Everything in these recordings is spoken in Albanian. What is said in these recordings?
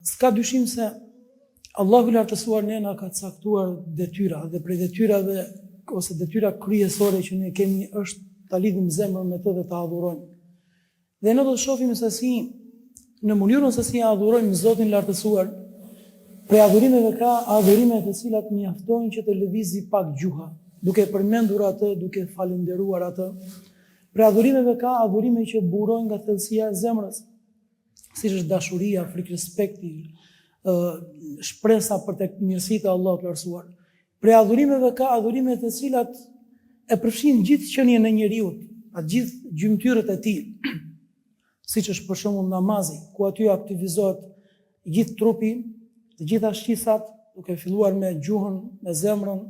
S'ka dyshim se Allahu i lartësuar ne na ka caktuar detyra dhe prej detyrave ose detyra kryesore që ne kemi është ta lidhim zemrën me të dhe ta adhurojmë. Dhe ne do të shohim se si në mënyrën se si adhurojmë Zotin lartësuar, prej adhurimeve ka adhurime të cilat mjaftojnë që të lëvizi pak gjuha, duke përmendur atë, duke falënderuar atë. Prej adhurimeve ka adhurime që burojnë nga thellësia e zemrës, siç është dashuria, frikë respekti, shpresa për tek mirësitë e Allahut të lartësuar. Prej adhurimeve ka adhurime të cilat e përfshin gjithë qenien e njeriu, atë gjithë gjymtyrët e tij, siç është për shembull namazi, ku aty aktivizohet gjithë trupi, të gjitha shqisat, duke filluar me gjuhën, me zemrën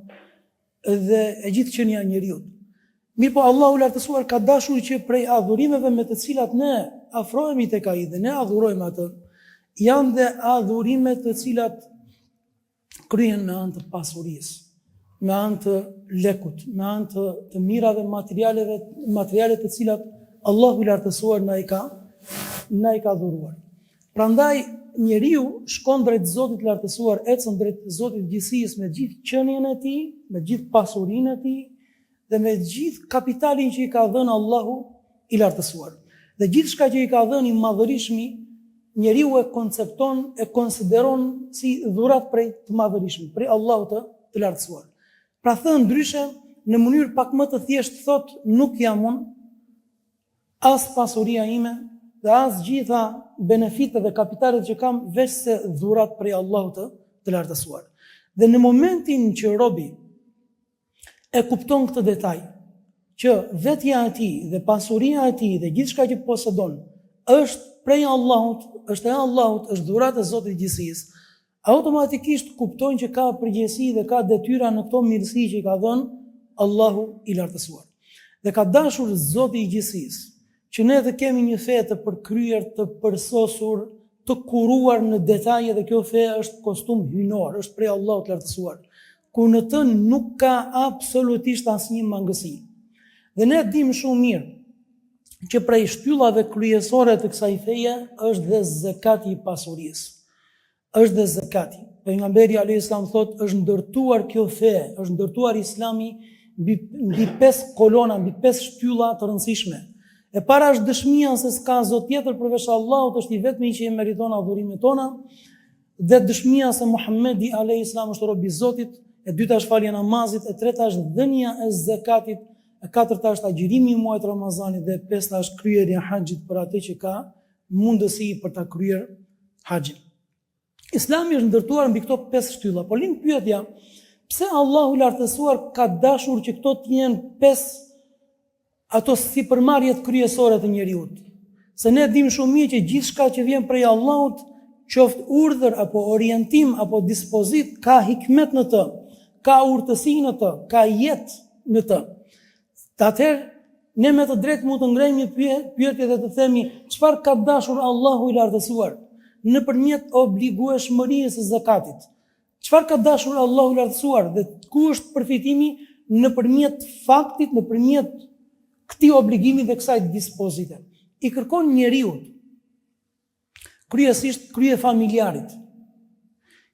dhe e gjithë qenia e njeriu. Mirë po Allahu lartësuar ka dashur që prej adhurimeve me të cilat ne afrohemi tek ai dhe ne adhurojmë atë, janë dhe adhurime të cilat kryhen me anë të pasurisë, me anë të lekut, me anë të mirave materiale të cilat Allahu i lartësuar na i ka dhuruar. Prandaj njeriu shkon drejt Zotit lartësuar, ecën drejt Zotit gjithësisë me gjithë qenien e tij, me gjithë pasurinë e tij dhe me gjithë kapitalin që i ka dhënë Allahu i lartësuar. Dhe gjithçka që i ka dhënë i madhërishmi, njeriu e koncepton, e konsideron si dhurat prej të madhërishmi, prej Allahut të lartësuar. Pra thënë ndryshe, në mënyrë pak më të thjeshtë thot, nuk jam unë, as pasuria ime, dhe as gjitha benefitet dhe kapitalet që kam, veç se dhurat prej Allahut të lartësuar. Dhe në momentin që robi e kupton këtë detaj, që vetja e tij dhe pasuria e tij dhe gjithçka që posedon është prej Allahut, është e Allahut, është dhurat e Zotit të gjithësisë, automatikisht kuptojnë që ka përgjegjësi dhe ka detyra në këto mirësi që i ka dhënë Allahu i lartësuar. Dhe ka dashur Zoti i gjithësisë që ne të kemi një fe të përkryer, të përsosur, të kuruar në detaje, dhe kjo fe është kostum hyjnor, është prej Allahut të lartësuar, ku në të nuk ka absolutisht asnjë mangësi. Dhe ne dim shumë mirë që prej shtyllave kryesore të kësaj feje është dhe zakati i pasurisë. Është dhe zakati. Pejgamberi alayhis salam thotë, është ndërtuar kjo fe, është ndërtuar Islami mbi 5 kolona, mbi 5 shtylla të rëndësishme. E para është dëshmia se s'ka Zot tjetër përveç Allahut, është i vetmi që i meriton adhurimet tona, dhe dëshmia se Muhamedi alayhis salam është robi i Zotit, e dyta është falja namazit, e treta është dhënia e zakatit, e katërta është agjërimi i muajit Ramazanit dhe e pesta është kryerja e haxhit për atë që ka mundësi për ta kryer haxhin. Islami është ndërtuar mbi këto 5 shtylla. Po lind pyetja, pse Allahu i lartësuar ka dashur që këto të jenë 5 ato sipërmarrjet kryesore të njeriut? Se ne dim shumë mirë që gjithçka që vjen prej Allahut, qoftë urdhër apo orientim apo dispozit, ka hikmet në të, ka urtësi në të, ka jetë në të. Atëherë, ne me të drejtë mund të ngrejmë një pyetje dhe të themi, çfarë ka dashur Allahu i lartësuar nëpërmjet obligueshmërisë së zakatit? Çfarë ka dashur Allahu i lartësuar dhe ku është përfitimi nëpërmjet faktit, nëpërmjet këtij obligimi dhe kësaj dispozite? I kërkon njeriu, kryesisht krye familjarit,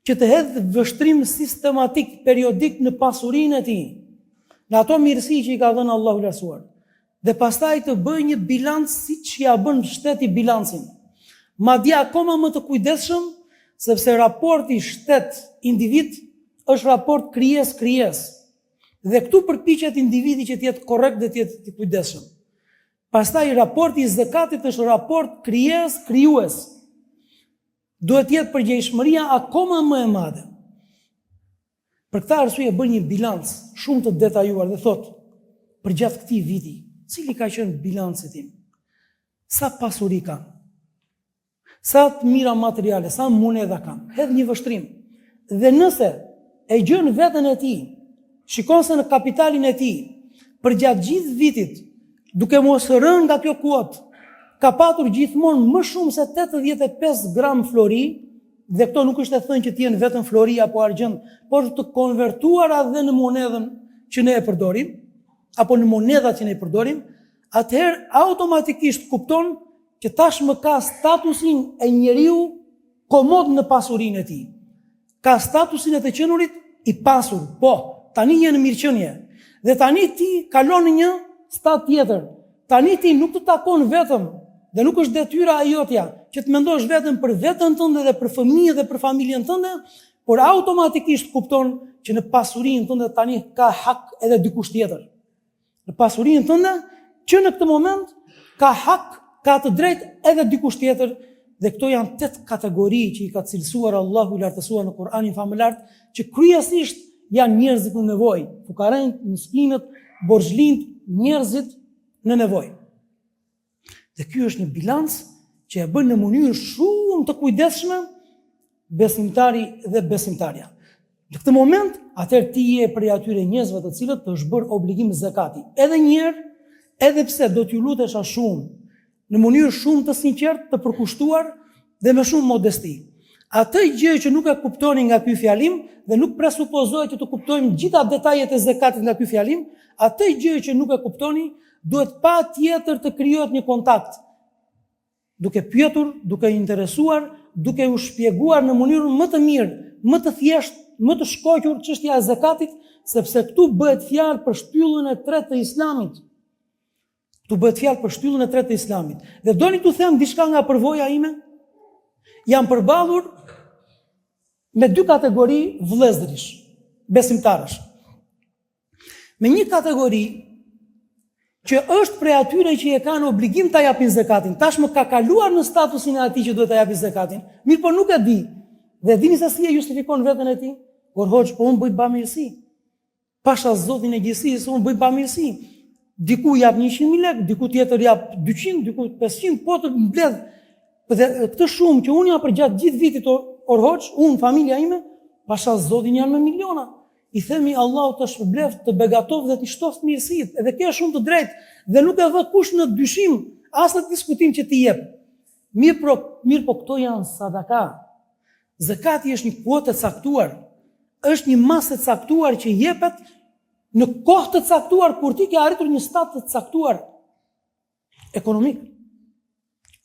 që të hedhë vështrim sistematik, periodik në pasurinë e tij, në ato mirësi që i ka dhënë Allahu i lartësuar, dhe pastaj të bëjë një bilanc siç ja bën shteti bilancin. Madje akoma më të kujdesshëm, sepse raporti shtet-individ është raport krijes-krijes. Dhe këtu përpiqet individi që të jetë korrekt dhe të jetë i kujdesshëm. Pastaj raporti i zakatit është raport krijes-krijues. Duhet të jetë përgjegjësiria akoma më e madhe. Për këtë arsye bën një bilanc shumë të detajuar dhe thotë, përgjatë këtij viti, cili ka qenë bilanci tim? Sa pasuri kam? Sa të mira materiale, sa monedha kam? Hedh një vështrim. Dhe nëse e gjën veten e tij, shikon se në kapitalin e tij, përgjatë gjithë vitit, duke mos rënë nga kjo kuotë, ka patur gjithmonë më shumë se 85 gram flori, dhe këto nuk është e thënë që të jenë vetëm flori apo argjend, por të konvertuara dhe në monedhën që ne e përdorim, apo në monedhat që ne i përdorim, atëherë automatikisht kupton që tashmë ka statusin e njeriu komod në pasurinë e tij. Ka statusin e të qenurit i pasur, po, tani je në mirëqenie. Dhe tani ti kalon në një stat tjetër. Tani ti nuk të takon vetëm, dhe nuk është detyra e jotja që të mendosh vetëm për veten tënde dhe për fëmijët dhe për familjen tënde, por automatikisht kupton që në pasurinë tënde tani ka hak edhe dikush tjetër. Në pasurinë tënde që në këtë moment ka hak, ka të drejtë edhe dikush tjetër. Dhe këto janë 8 kategori që i ka cilësuar Allahu i lartësuar në Kur'anin famëlar, që kryesisht janë njerëzit në nevojë, fukarënjt, miskinët, borxhlinjt, njerëzit në nevojë. Dhe ky është një bilanc që e bën në mënyrë shumë të kujdesshme besimtari dhe besimtarja. Në këtë moment, atëherë ti je prej atyre njerëzve të cilët të është bërë obligim zakati. Edhe një herë, edhe pse do t'ju lutesha shumë, në mënyrë shumë të sinqertë, të përkushtuar dhe me shumë modesti. Atë gjë që nuk e kuptoni nga ky fjalim dhe nuk presupozohet që të kuptojmë gjitha detajet e zakatit nga ky fjalim, atë gjë që nuk e kuptoni duhet patjetër të krijohet një kontakt. Duke pyetur, duke interesuar, duke u shpjeguar në mënyrën më të mirë, më të thjeshtë, më të shkoqur çështja e zakatit, sepse këtu bëhet fjalë për shtyllën e tretë të Islamit. Tu bëhet fjalë për shtyllën e tretë të Islamit. Dhe doni t'u them diçka nga përvoja ime? Jam përballur me 2 kategori vëllezërish, besimtarësh. Me një kategori që është prej atyre që e kanë obligim ta japin zakatin, tashmë ka kaluar në statusin e atij që duhet ta japin zakatin, mirë po nuk e di. Dhe dini se si e justifikon veten e tij? Por hoxh, po unë bëj bamirësi. Pasha Zotin e gjithësisë, unë bëj bamirësi. Diku jap 100.000 lekë, diku tjetër jap 200, diku 500, po të mbledh. Dhe këtë shumë që unë jam përgjatë gjithë vitit orhoç, unë, familja ime, pasha Zotin janë me miliona. I themi Allahu të shpëbleft, të begatov dhe të shtoft mirësitë, edhe ke shumë të drejtë, dhe nuk e vë kush në dyshim, as në diskutim që ti jep. Mirë po këto janë sadaka. Zakati është një kuotë e caktuar, është një masë e caktuar që jepet në kohë të caktuar kur ti ke arritur një stat të caktuar ekonomik.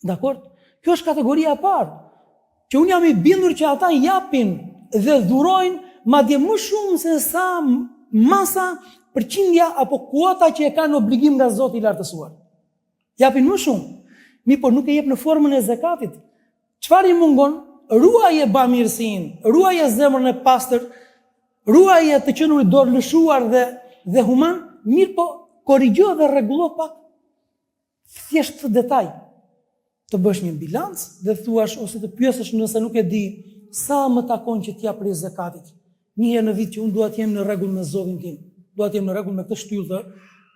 Dakor? Kjo është kategoria e parë, që unë jam i bindur që ata japin dhe dhurojnë madje më shumë se sa masa, përqindja apo kuota që e kanë obligim nga Zoti i lartësuar. Japin më shumë, por nuk e jep në formën e zakatit. Çfarë i mungon? Ruaje bamirësinë, ruaje zemrën e pastër, ruaje të qenurit dorë lëshuar dhe human, mirë po korrigjo dhe rregullo pak thjesht të detaj. Të bësh një bilanc dhe thuash ose të pyesësh nëse nuk e di sa më takon që t'jap prej zakatit. Një herë në vit që unë dua të jem në rregull me Zotin tim, dua të jem në rregull me këtë shtyllë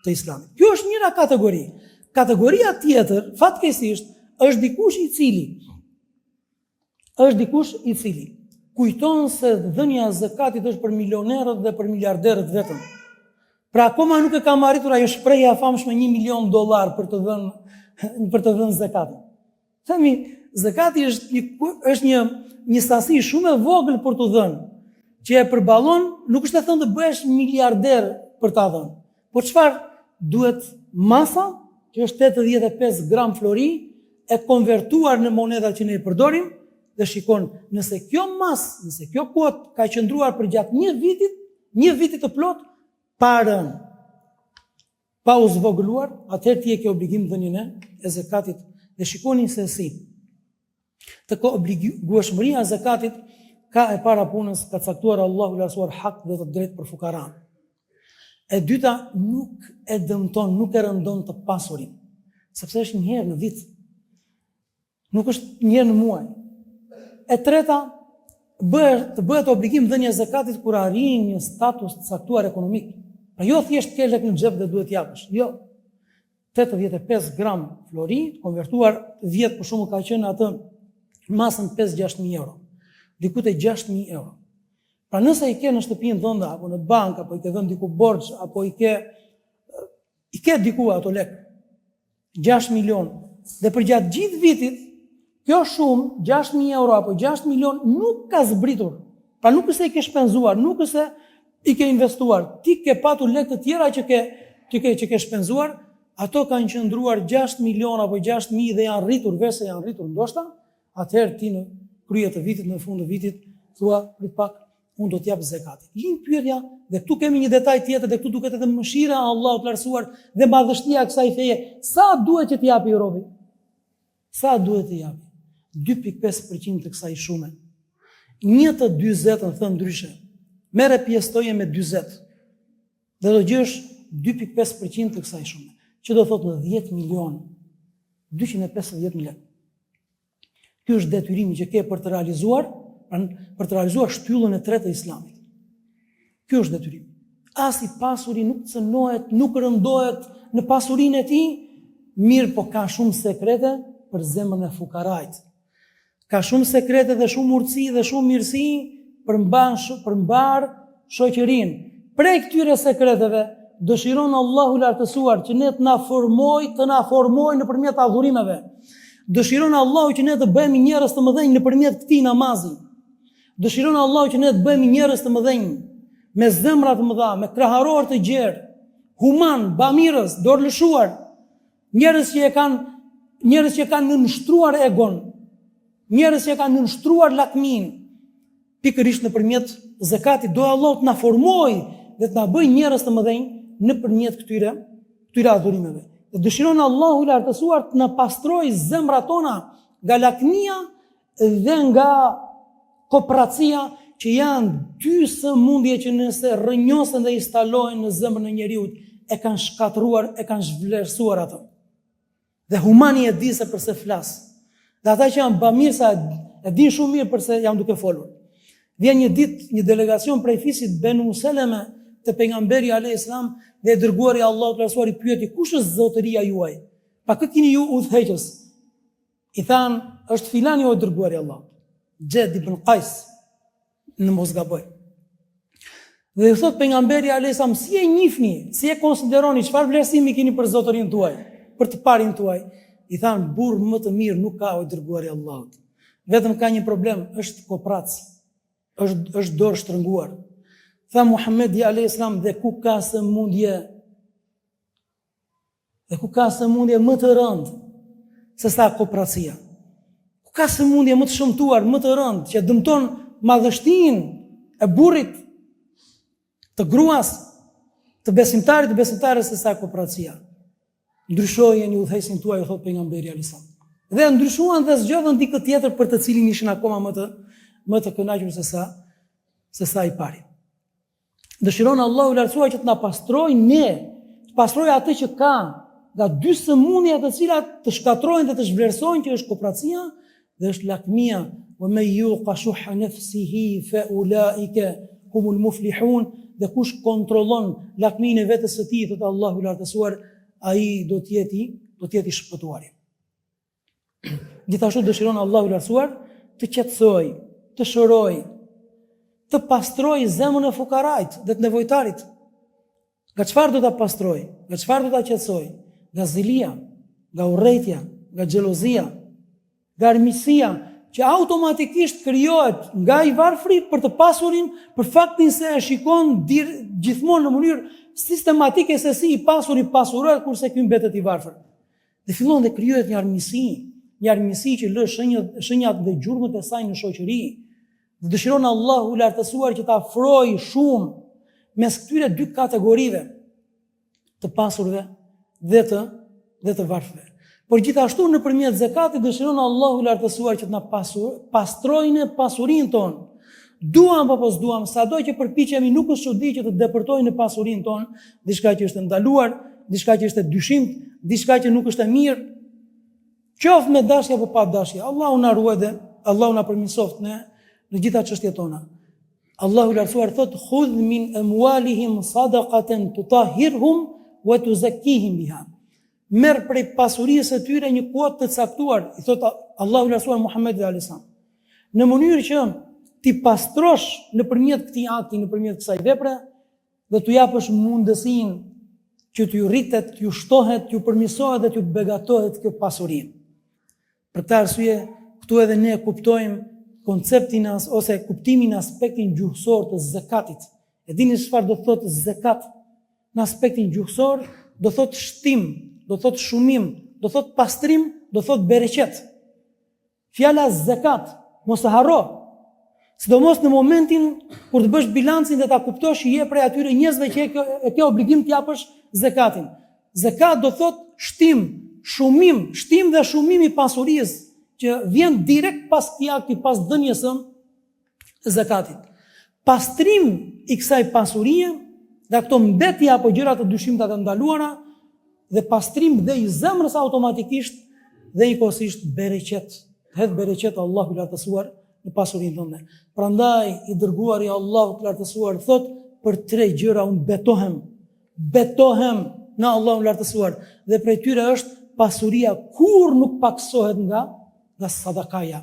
të Islamit. Kjo është njëra kategori. Kategoria tjetër, fatkeqësisht, është dikush i cili kujton se dhënia e zakatit është për milionerët dhe për miliarderët vetëm. Pra akoma nuk e kam arritur ajo shprehje e famshme $1 milion për të dhënë zakatin. Themi, zakati është një sasi shumë e vogël për të dhënë, që e përballon, nuk është e thënë të bëhesh miliarder për ta dhënë. Po çfarë duhet? Masa, që është 85 gram flori, e konvertuar në monedat që ne i përdorim, dhe shikon, nëse kjo masë, nëse kjo kuotë ka qëndruar për gjatë një vitit të plot, parën, pa u zvogëluar, atëherë ti e ke obligim dhënien e zakatit. Dhe shikoni se si. Të obligueshmëria e zakatit ka e para punës, ka caktuar Allahu i lartësuar hak dhe të drejtë për fukaran. E dyta, nuk e dëmton, nuk e rëndon të pasurin, sepse është një herë në vit. Nuk është një herë në muaj. E treta, të bëhet obligim dhënia e zakatit kur arrin një status të caktuar ekonomik. Pra jo thjesht ke lek në xhep dhe duhet japësh. Jo. 85 gram flori, konvertuar 10 për shumë ka qenë atë masën 5-6.000 euro. Diku te 6.000 euro. Pra nëse i ke në shtëpinë tënde apo në bank apo i ke dhënë diku borxh apo i ke diku ato lek 6 milion dhe për gjatë gjithë vitit kjo shumë 6.000 euro apo 6 milion nuk ka zbritur. Pra nuk është se i ke shpenzuar, nuk është se i ke investuar, ti ke patur lek të tjera që ke shpenzuar, ato kanë qëndruar 6 milion apo 6.000 dhe janë rritur, veçse janë rritur ndoshta, atëherë ti krye të vitit, në fund të vitit, thua, prit pak, unë do t'jap zekatin. Lind pyetja, dhe këtu kemi një detaj tjetër, dhe këtu duket edhe mëshira e Allahut të lartësuar dhe madhështia e kësaj feje. Sa duhet që t'japi robi? Sa duhet të japi? 2.5% të kësaj shume. 1/40 thënë ndryshe. Merre pjesëtoje me 40. Dhe do gjesh 2.5% të kësaj shume, që do thotë në 10.250.000. Ky është detyrimi që ke për të realizuar shtyllën e tretë e Islamit. Ky është detyrimi. As i pasuri nuk cënohet, nuk rëndohet në pasurinë e tij, mirë po ka shumë sekrete për zemrën e fukarajt. Ka shumë sekrete dhe shumë urtësi dhe shumë mirësi për mbar shoqërinë. Prej këtyre sekreteve dëshiron Allahu lartësuar që ne të na formojë nëpërmjet adhurimeve. Dëshiron Allahu që ne të bëhemi njerëz të mëdhenj nëpërmjet këtij namazi. Dëshiron Allahu që ne të bëhemi njerëz të mëdhenj me zemra të mëdha, me kraharor të gjerë, human, bamirës, dorëlëshuar, njerëz që kanë nënshtruar egon, njerëz që kanë nënshtruar lakmin, pikërisht nëpërmjet zakatit. Do Allahu të na formojë dhe të na bëjë njerëz të mëdhenj nëpërmjet këtyre adhurimeve. Dhe dëshiron Allahu i lartësuar të na pastrojë zemrat tona nga lakmia dhe nga kooperacia, që janë dy sëmundje që nëse rrënjosen dhe instalohen në zemrën e njeriu, e kanë shkatruar, e kanë zhvlerësuar atë. Dhe humani e di se përse flas. Dhe ata që janë bamirësa e din shumë mirë përse jam duke folur. Vjen një ditë një delegacion prej fisit Benu Seleme te pejgamberi alayhis salam dhe e dërguari Allahu të lartësuar i pyeti: kush është zotëria juaj? Pa këtë keni ju udhëheqës? I thanë: është filani o dërguari Allah, Xhed ibn Qais, në mos gaboj. Dhe i thot pejgamberi alayhis salam: si e njihni, si e konsideroni, çfarë vlerësimi keni për zotërinë tuaj, për të parin tuaj? I thanë: burr më të mirë nuk ka o dërguari Allahut. Vetëm ka një problem, është koprac, është dorë shtrënguar. Tha Muhamedi alayhis salam: dhe ku ka sëmundje më të rëndë se sa kopracia? Ku ka sëmundje më të shëmtuar, më të rëndë, që dëmton madhështinë e burrit, të gruas, të besimtarit se sa kopracia? Ndryshojeni udhëheqësin tuaj, u thot pejgamberi alayhis salam. Dhe ndryshuan dhe zgjodhën dikë tjetër për të cilin ishin akoma më të kënaqur se sa i pari. Dëshiron Allahu i lartësuar që të na pastrojë ne, të pastrojë atë që ka nga dy sëmundje të cilat të shkatrojnë dhe të zhvlerësojnë, që është kopracia dhe është lakmia. Wa man yuqa shuhha nafsihi fa ulaika humul muflihun. Dhe kush kontrollon lakminë e vetes së tij, thot Allahu i lartësuar, ai do të jeti shpëtuari. Gjithashtu dëshiron Allahu i lartësuar të qetësoj, të shëroj, të pastroj zemrën e fukarajt dhe të nevojtarit. Nga çfarë do ta pastroj? Nga çfarë do ta qetësoj? Nga zilia, nga urrëtia, nga xhelozia, nga armiqësia, që automatikisht krijohet nga i varfri për të pasurin, për faktin se e shikon gjithmonë në mënyrë sistematike se si i pasuri pasurohet kurse ky mbetet i varfër. Dhe fillon dhe krijohet një armiqësi që lë shenjat dhe gjurmët e saj në shoqëri. Dhe dëshiron Allahu i lartësuar që të afrojë shumë mes këtyre dy kategorive, të pasurve dhe të varfëve. Por gjithashtu nëpërmjet zakatit dëshiron Allahu i lartësuar që të na pastrojnë pasurinë tonë. Duam apo s'duam, sado që përpiqemi, nuk është çudi që të depërtojnë pasurinë tonë, diçka që është ndaluar, diçka që është e dyshimt, diçka që nuk është e mirë, qoftë me dashje apo pa dashje. Allahu na ruaj dhe Allahu na përmirësoft në gjitha çështjet tona. Allahu i lartësuar thot: "Khudh min amwalihim sadaqatan tutahhirhum wa tuzakkihim biha." Merr prej pasurisë së tyre një kuotë të caktuar, i thot Allahu i lartësuar Muhamedit alayhis salam, në mënyrë që ti pastrosh nëpërmjet këtij akti, nëpërmjet kësaj vepre, dhe t'u japësh mundësinë që t'ju rritet, t'ju shtohet, t'ju përmirësohet dhe t'ju begatohet kjo pasuri. Për këtë arsye, këtu edhe ne kuptojmë konceptin ose kuptimin e aspektin gjuhësor të zakatit. E dini çfarë do thotë zakat në aspektin gjuhësor? Do thotë shtim, do thotë shumim, do thotë pastrim, do thotë bereqet. Fjala zakat mos të harro. Sidomos në momentin kur të bësh bilancin dhe ta kuptosh që je prej atyre njerëzve që e ke obligim të japësh zakatin. Zakat do thot shtim dhe shumim i pasurisë që vjen direkt pas këtij akti, pas dhënies së zakatit. Pastrim i kësaj pasurie, dhe këto mbetja apo gjëra të dyshimta të ndaluara, dhe pastrim dhe i zemrës automatikisht dhe i kosisht bereqet. Hedh bereqet Allahu i lartësuar në pasurinë tënde. Prandaj i dërguari Allahu i lartësuar thot për 3 gjëra unë betohem në Allahun e lartësuar, dhe prej tyre është pasuria kur nuk paksohet nga sadakaja.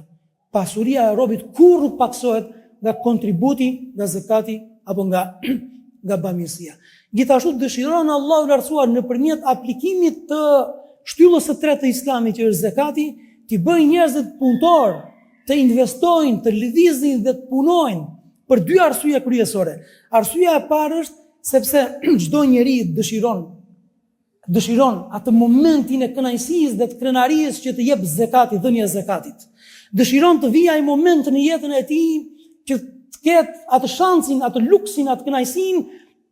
Pasuria e robit kur nuk paksohet nga kontributi, nga zakati apo nga bamirësia. Gjithashtu dëshiron Allahu i lartësuar nëpërmjet aplikimit të shtyllës së tretë të Islamit që është zakati, t'i bëjë njerëzit punëtor, të investojnë, të lëvizin dhe të punojnë për 2 arsye kryesore. Arsyeja e parë është sepse çdo njeri dëshiron atë momentin e kënaqësisë dhe të krenarisë që të jep zakati, dhënia e zakatit. Dëshiron të vijë ai moment në jetën e tij që të ketë atë shansin, atë luksin, atë kënaqësinë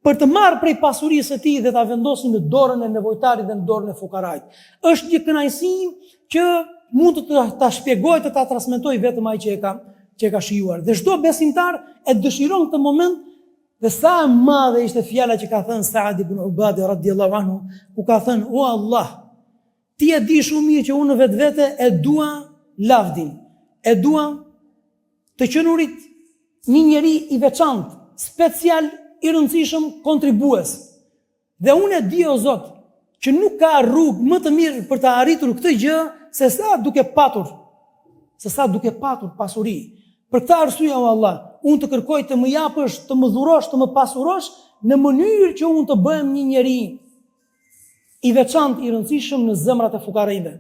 për të marrë prej pasurisë së tij dhe ta vendosë në dorën e nevojtarit dhe në dorën e fukarajt. Është një kënaqësi që mund të ta shpjegoj, të ta transmetoj vetëm ai që e ka shijuar. Dhe çdo besimtar e dëshiron këtë moment. Dhe sa e madhe ishte fjala që ka thënë Saad ibn Ubadi radhiyallahu anhu, ku ka thënë: "O Allah, ti e di shumë mirë që unë vetvete e dua lavdin, e dua të qenurit një njeri i veçantë, special i rëndësishëm, kontribues. Dhe unë e di o Zot që nuk ka rrugë më të mirë për të arritur këtë gjë se sa duke patur pasuri. Për këtë arsye o Allah, unë të kërkoj të më japësh, të më dhurosh, të më pasurosh në mënyrë që unë të bëhem një njeri i veçantë, i rëndësishëm në zemrat e fukarëve."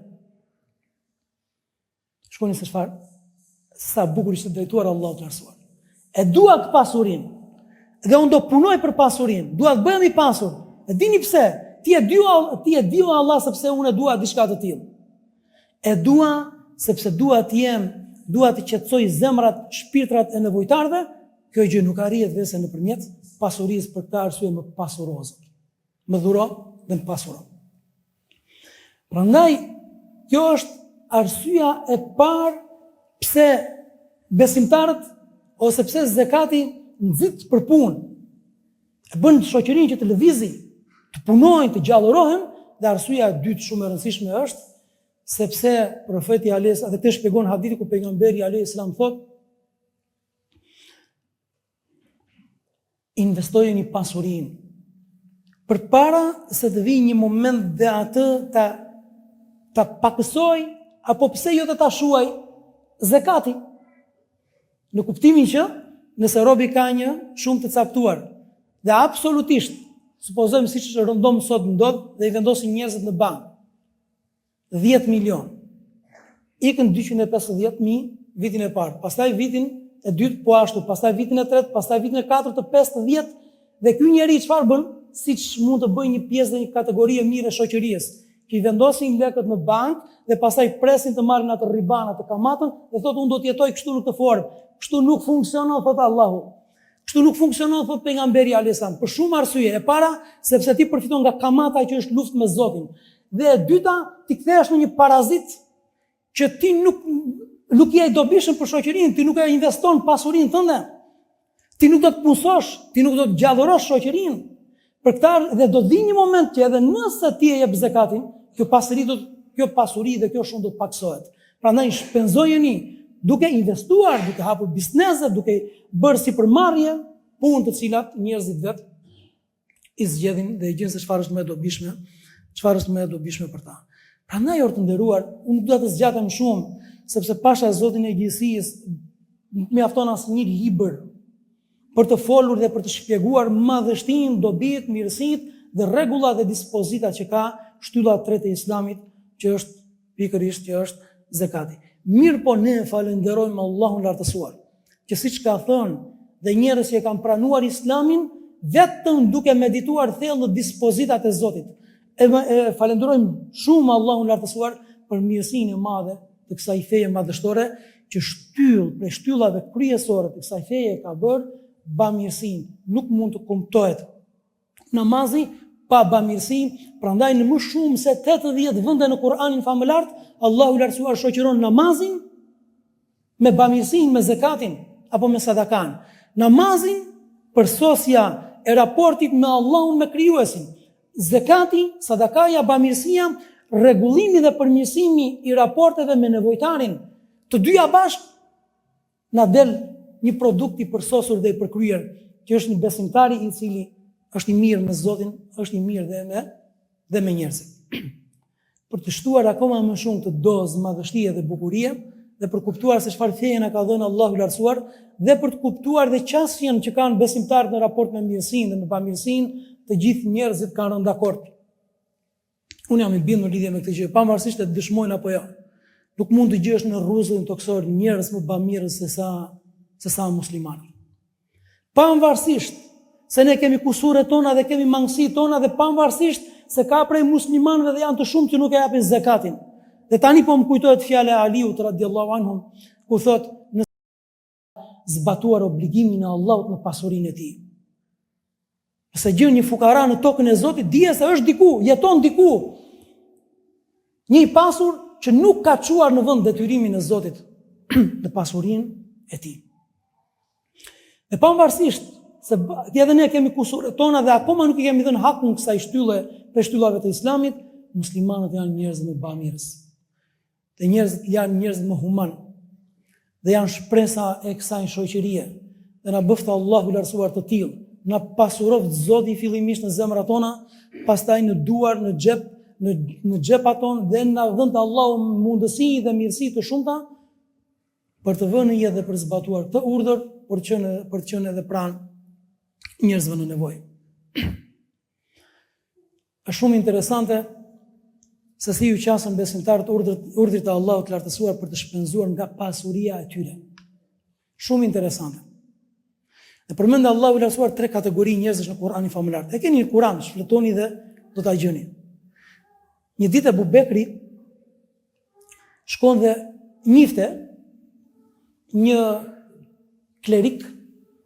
Shkoni se çfarë? Sa bukur ishte drejtuar Allahu të lartësuar. E dua këtë pasurinë. Dhe unë do punoj për pasurinë. Dua të bëhem i pasur. E dini pse? Ti e di o Allah sepse unë e dua diçka të tillë. E dua sepse dua të qetësoj zemrat, shpirtrat e nevojtarëve. Kjo gjë nuk arrihet vetëm nëpërmjet pasurisë, për këtë arsye më pasuro. Më dhuro dhe më pasuro. Prandaj kjo është arsyeja e parë pse besimtarët ose pse zakati nxit për punë. E bën shoqërinë që të lëvizi, të punojnë, të gjallërohen, dhe arsyeja e dytë shumë e rëndësishme është sepse profeti alayhis, atë të shpjegon hadithi ku pejgamberi alayhis salam thotë: investojeni pasurinë përpara se të vijë një moment dhe atë ta pakësoj apo pse jo të ta shuaj zakati. Në kuptimin që nëse robi ka një shumë të caktuar dhe absolutisht, supozojmë siç rëndom sot ndodh dhe i vendosin njerëzit në bankë 10 milion. Ikën 250.000 vitin e parë, pastaj vitin e dytë po ashtu, pastaj vitin e tretë, pastaj vitin e katërt, të 50, dhe ky njeri çfarë bën? Siç mund të bëjë një pjesë dhe një kategori e mirë e shoqërisë, që i vendosin lekët në bankë dhe pastaj presin të marrin atë riban, atë kamatën, dhe thotë unë do të jetoj kështu në këtë formë. Kështu nuk funksionon, thotë Allahu. Kështu nuk funksionon, thotë pejgamberi alayhis salam. Për shumë arsye. E para, sepse ti përfiton nga kamata që është luftë me Zotin. Dhe e dyta, ti kthehesh në një parazit që ti nuk je i dobishëm për shoqërinë, ti nuk e investon pasurinë tënde. Ti nuk do të punësosh, ti nuk do të gjallërosh shoqërinë. Për këtë dhe do vi një moment që edhe nëse ti e jep zakatin, kjo pasuri dhe kjo shumë do të paksohet. Prandaj shpenzojeni duke investuar, duke hapur biznese, duke bërë sipërmarrje, punë të cilat njerëzit vetë i zgjedhin dhe i gjenë se çfarë është më e dobishme për ta. Prandaj orë të nderuar, unë do të zgjatem shumë, sepse pasha Zotin e gjithësisë mjafton as një libër për të folur dhe për të shpjeguar madhështinë, dobitë, mirësitë dhe rregullat dhe dispozitat që ka shtylla e tretë e Islamit, që është pikërisht që është zakati. Mirë po ne falenderojmë Allahun lartësuar, që siç ka thënë dhe njerëz që kanë pranuar Islamin vetëm duke medituar thellë dispozitat e Zotit. E falenderojmë shumë Allahun lartësuar për mirësinë e madhe të kësaj feje madhështore, që prej shtyllave kryesore të kësaj feje ka bërë bamirësinë. Nuk mund të kuptohet namazi pa bamirësinë, prandaj në më shumë se 80 vende në Kur'anin famëlar, Allahu i lartësuar shoqëron namazin me bamirësinë, me zakatin apo me sadakan. Namazin përsosja e raportit me Allahun, me krijuesin. Zakati, sadakaja, bamirësia, rregullimi dhe përmirësimi i raporteve me nevojtarin. Të dyja bashkë na del një produkt i përsosur dhe i përkryer, që është një besimtari i cili është i mirë me Zotin, është i mirë dhe me njerëzit. Për të shtuar akoma më shumë të dozë, madhështie dhe bukurie, dhe për kuptuar se çfarë feje na ka dhënë Allahu i lartësuar, dhe për të kuptuar dhe qasjen që kanë besimtarët në raport me mirësinë dhe me bamirësinë, të gjithë njerëzit kanë rënë dakord. Unë jam i bindur në lidhje me këtë gjë, pavarësisht të dëshmojnë apo jo. Nuk mund të gjesh në rruzullin toksor njerëz më bamirës se sa muslimanë. Pavarësisht se ne kemi kusuret tona dhe kemi mangësitë tona, dhe pavarësisht se ka prej muslimanëve dhe janë të shumë që nuk e japin zakatin. Dhe tani po më kujtohet fjala e Aliut radhiyallahu anhu, ku thotë, nëse zbatuar obligimin e Allahut në pasurinë e tij. Nëse gjen një fukara në tokën e Zotit, dije se është diku, jeton diku. Një i pasur që nuk ka çuar në vend detyrimin e Zotit në pasurinë e tij. Dhe pavarësisht se edhe ne kemi kusuret tona dhe akoma nuk i kemi dhënë hakun kësaj shtylle për shtyllave të Islamit, muslimanët janë njerëz më bamirës. Dhe njerëzit janë njerëz më human. Dhe janë shpresa e kësaj shoqërie. Dhe na bëftë Allahu i lartësuar të tillë. Na pasuroft Zoti fillimisht në zemrat tona, pastaj në duar, në xhep, në xhepat tonë, dhe na dhënë Allahu mundësi dhe mirësi të shumta për të vënë jetë dhe për zbatuar të urdhër, për të qenë edhe pranë njerëzve në nevojë. Është shumë interesante se si ju qasën besimtarët urdhrit të Allahut të lartësuar për të shpenzuar nga pasuria e tyre. Shumë interesante. Dhe përmend Allahu i lartësuar 3 kategori njerëzish në Kur'anin famëlar. E keni në Kur'an, shfletoni dhe do ta gjeni. Një ditë Abu Bekri shkon dhe njifte një klerik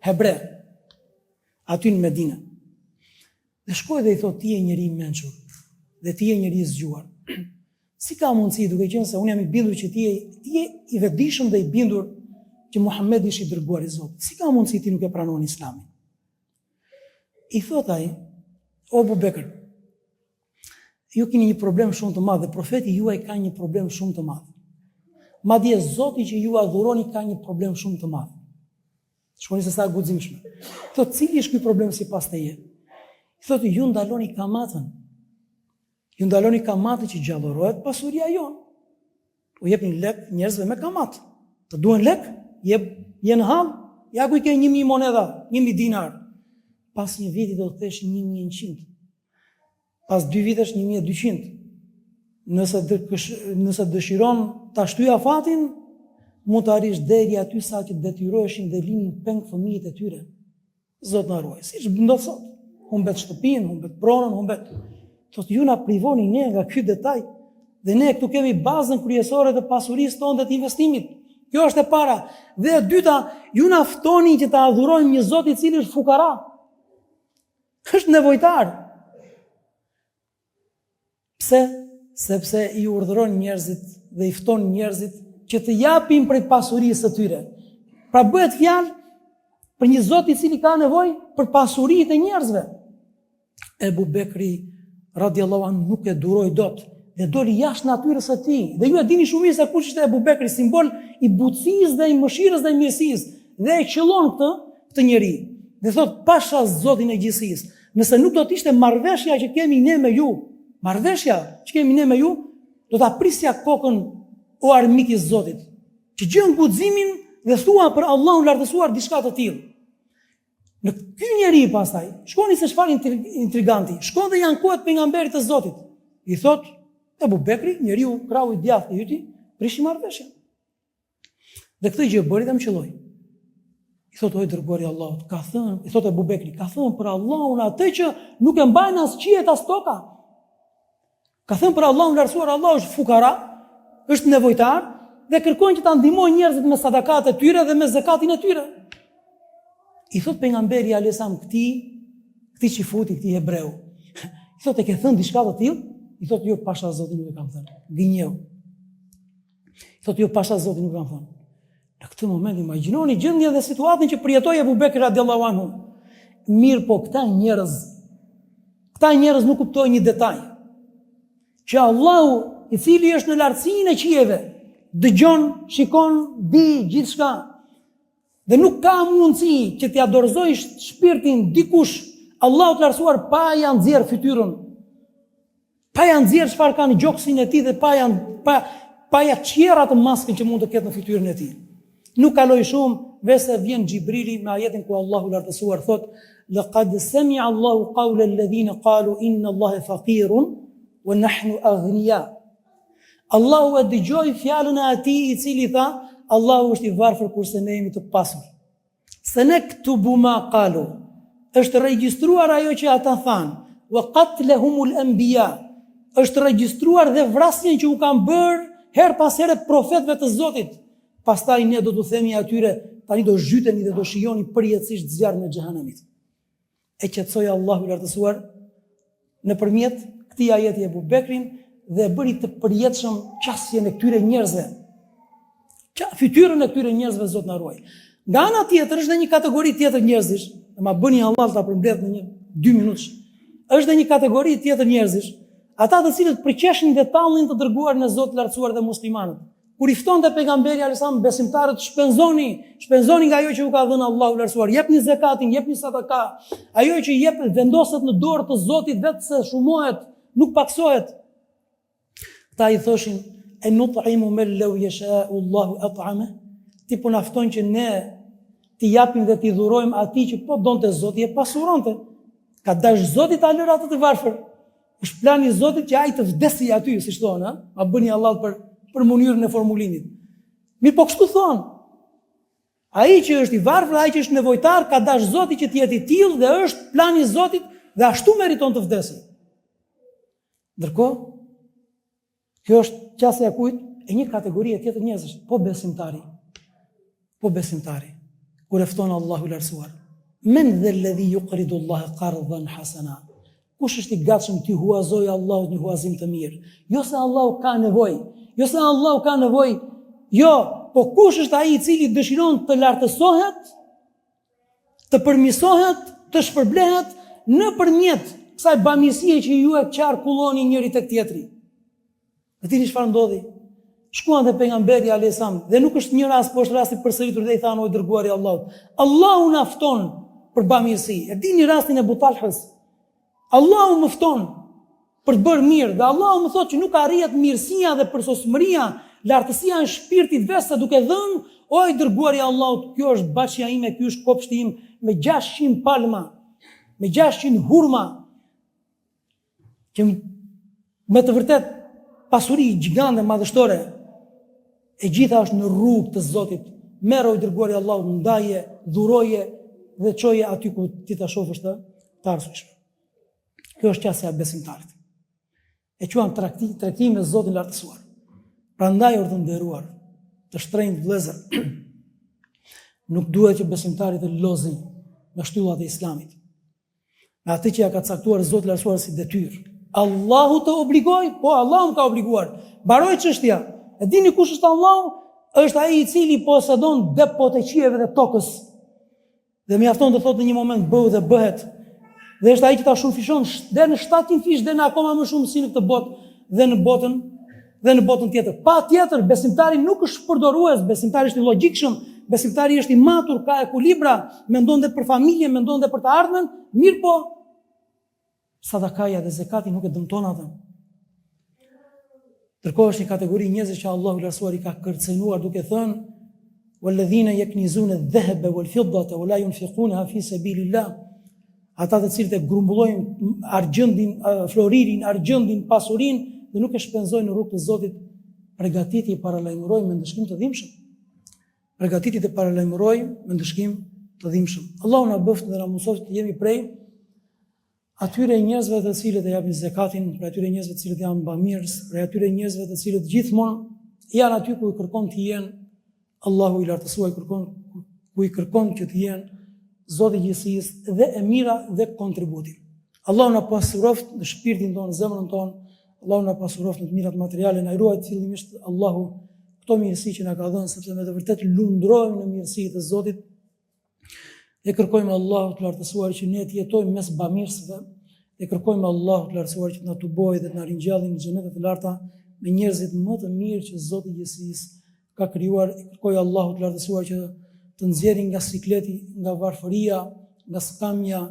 hebre aty në Medinë. Dhe shkoi dhe i thotë, ti je njeri i mençur dhe ti je njeri i zgjuar. Si ka mundësi, duke qenë se unë jam i bindur që ti je i vetëdijshëm dhe i bindur që Muhamedi është i dërguar i Zotit. Si ka mundësi ti nuk e pranon Islamin? I thot ai, o Abu Bekr, ju keni një problem shumë të madh dhe profeti juaj ka një problem shumë të madh. Madje Zoti që ju adhuroni ka një problem shumë të madh. Shkoni se sa guximshme. Thot, cili është ky problem sipas teje? Thot, ju ndaloni kamatën. Ju ndaloni kamatën që gjallërohet pasuria jonë. U jepni lek njerëzve me kamat. Të duhen lek, jenë hall, ja ku i ke 1000 monedha, 1000 dinar. Pas një viti do të thesh 1100. Pas 2 vitesh 1200. Nëse dëshiron ta shtyja fatin, mund të arrish deri aty sa që detyroheshin dhe linin peng fëmijët e tyre. Zot na ruaj. Siç ndodh sot. Humbet shtëpinë, humbet pronën, humbet. Thotë, ju na privoni ne nga ky detaj, dhe ne këtu kemi bazën kryesore të pasurisë tonë dhe të investimit. Kjo është e para. Dhe e dyta, ju na ftoni që ta adhurojmë një Zot i cili është fukara. Është nevojtar. Pse? Sepse i urdhëron njerëzit dhe i fton njerëzit që të japin prej pasurisë së tyre. Pra bëhet fjalë për një Zot i cili ka nevojë për pasuritë e njerëzve. Ebu Bekri radhiyallahu anhu nuk e duroi dot dhe doli jashtë natyrës së tij. Dhe ju e dini shumë mirë se kush ishte Ebu Bekri, simbol i butësisë dhe i mëshirës dhe i mirësisë. Dhe e qëllon këtë njerëz. Dhe thot, pasha Zotin e gjithësisë, nëse nuk do të ishte marrëveshja që kemi ne me ju, do ta prisja kokën o armik i Zotit, që gjën guximin dhe thua për Allahun lartësuar diçka të tillë. Në ky njeri pastaj, shkoni se çfarë intriganti, shkon dhe janë kohët pejgamberit të Zotit. I thot, Ebu Bekri, njeriu krau i djathtë i yti, prishi marrëveshjen. Dhe këtë gjë bëri dhe më qelloi. I thot, oj dërguari i Allahut, ka thënë, i thot Ebu Bekri, ka thënë për Allahun atë që nuk e mbajnë as qiejt as toka. Ka thënë për Allahun lartësuar, Allah është fukara, është nevojtar, dhe kërkojnë që ta ndihmojnë njerëzit me sadakat e tyre dhe me zakatin e tyre. I thot pejgamberi alesam këtij qifuti, këtij hebreu. I thot e ke thënë diçka të tillë? I thot jo, pasha Zotin nuk e kam thënë. Gënjeu. I thot jo, pasha Zotin nuk e kam thënë. Në këtë moment imagjinoni gjendjen dhe situatën që përjetoi Abu Bekri radiallahu anhu. Mirë po këta njerëz nuk kuptojnë një detaj. Që Allahu, i cili është në lartësinë e qiejve, dëgjon, shikon, di gjithçka. Dhe nuk ka mundësi që t'ia dorëzojë shpirtin dikush, Allahu të lartësuar, pa ja nxjerr fytyrën, pa ja nxjerr çfarë ka në gjoksin e tij dhe pa ja qjerr atë maskën që mund të ketë në fytyrën e tij. Nuk kaloi shumë, vetë vjen Xhibrili me ajetin ku Allahu lartësuar thot: "Laqad sami'a Allahu qawla alladhina qalu inna Allaha faqirun wa nahnu aghniya." Allahu e dëgjoi fjalën e atij i cili tha: Allahu është i varfër kurse ne jemi të pasur. Sanaktubu ma qalu. Është regjistruar ajo që ata thanë. Wa qatlahumul anbiya. Është regjistruar dhe vrasjen që u kanë bërë her pas here profetëve të Zotit. Pastaj ne do t'u themi atyre, tani do zhyteni dhe do shijoni përjetësisht zjarrin e xhehenemit. E qetësoi Allahu i lartësuar nëpërmjet këtij ajeti Abu Bekrin dhe bëri të përjetshëm qasjen e këtyre njerëzve. Fytyrën e këtyre njerëzve Zot na ruaj. Nga ana tjetër është dhe një kategori tjetër njerëzish, dhe ma bëni Allah ta përmbledh në 2 minutë. Është dhe një kategori tjetër njerëzish, ata të cilët përqeshin detallin të dërguar në Zot lartësuar dhe muslimanët. Kur i ftonte pejgamberi alayhissalam besimtarët, shpenzoni nga ajo që u ka dhënë Allahu lartësuar, jepni zakatin, jepni sadaka, ajo që jep vendoset në dorë të Zotit vetë se shumohet, nuk paksohet. Ta i thoshin: "E nut'imu man law yasha'u Allahu at'ama." Ti po na fton që ne t'i japim dhe t'i dhurojmë atij që po donte Zoti e pasuronte. Ka dash Zoti ta lërë atë të varfër. Është plani i Zotit që ai të vdesë aty, siç thonë, ma bëni Allah për mënyrën e formulimit. Mirë po kështu thonë. Ai që është i varfër, ai që është nevojtar, ka dash Zoti që të jetë i tillë dhe është plani i Zotit dhe ashtu meriton të vdesë. Ndërkohë, kjo është qasja e kujt? E një kategori tjetër njerëzish, po besimtari. Kur e fton Allahu lartësuar. Men dhe alladhi yuqridu Allaha qardan hasana. Kush është i gatshëm t'i huazojë Allahut një huazim të mirë? Jo se Allahu ka nevojë. Jo, po kush është ai i cili dëshiron të lartësohet, të përmirësohet, të shpërblehet nëpërmjet kësaj bamirësie që ju e qarkulloni njëri tek tjetri. Dhe tini çfarë ndodhi? Shkuan dhe pejgamberi alayhissalam dhe nuk është një rast, po është rasti përsëritur dhe i thanë: "O dërguari i Allahut, Allahu na fton për bamirësi." E dini rastin e Abu Talhës? Allahu më fton për të bërë mirë dhe Allahu më thotë që nuk arrihet mirësia dhe përsosmëria, lartësia në shpirtit vetë duke dhënë: "O i dërguari i Allahut, kjo është baçja ime, ky është kopshti im me 600 palma, me 600 hurma." Që me të vërtet pasuri gjigande madhështore, e gjitha është në rrugë të Zotit. Merë o i dërguari Allahut, ndaje, dhuroje dhe çoje aty ku ti ta shohësh të ardhshëm. Kjo është qasja e besimtarit. E quan tregtimi me Zotin lartësuar. Prandaj o të nderuar, të shtrenjtë vëllezër, nuk duhet që besimtarit të lozin me shtyllat e Islamit. Me atë që ja ka caktuar Zoti lartësuar si detyrë. Allahu të obligoj? Po, Allahu më ka obliguar. Mbaroi çështja. E dini kush është Allahu? Është ai i cili posedon depot e qiejve dhe tokës. Dhe mjafton të thotë në një moment bëu dhe bëhet. Dhe është ai që ta shufishon deri në 700 fish dhe në akoma më shumë si në këtë botë dhe në botën tjetër. Pa tjetër, besimtari nuk është përdorues, besimtari është i logjikshëm, besimtari është i matur, ka ekuilibra, mendon dhe për familje, mendon dhe për të ardhmen, mirë po sadakaja dhe zekati nuk e dëmton atë. Ndërkohë është një kategori njerëzish që Allahu i lartësuar i ka kërcënuar duke thënë: "Walladhina yaknizuna adh-dhahaba wal-fiddata wa la yunfiqunaha fi sabilillah." Ata të cilët e grumbullojnë argjendin, floririn, argjendin, pasurinë dhe nuk e shpenzojnë në rrugë të Zotit, përgatitje i paralajmëroj me ndëshkim të dhimbshëm. Allahu na bëft dhe na mësoft të jemi prej atyre njerëzve të cilët e japin zakatin, për atyre njerëzve të cilët janë bamirës, për atyre njerëzve të cilët gjithmonë janë aty ku i kërkon të jenë Allahu i lartësuar, ku i kërkon që të jenë Zoti i gjithësisë dhe e mira dhe kontributi. Allahu na pasuroft në shpirtin tonë, në zemrën tonë, Allahu na pasuroft në të mirat materiale, na ruaj fillimisht Allahu këto mirësi që na ka dhënë, sepse me të vërtet lundrohemi në mirësitë e Zotit. E kërkojmë Allahu të lartësuar që ne të jetojmë mes bamirësve, e kërkojmë Allahu të lartësuar që të na tubojë dhe të na ringjallë në xhenetet e larta me njerëzit më të mirë që Zoti i gjithësisë ka krijuar. E kërkoj Allahu të lartësuar që të nxjerrë nga sikleti, nga varfëria, nga skamja,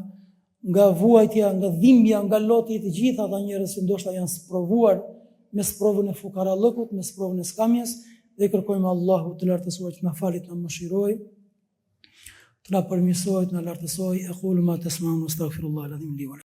nga vuajtja, nga dhimbja, nga loti të gjitha ata njerëz që ndoshta janë sprovuar me sprovën e fukarallëkut, me sprovën e skamjes, dhe kërkojmë Allahu të lartësuar që na falit, na mëshiroj, të na përmirësoj, të na lartësoj. Aqulu ma tasma'un wastaghfirullaha al-azim li wa lakum.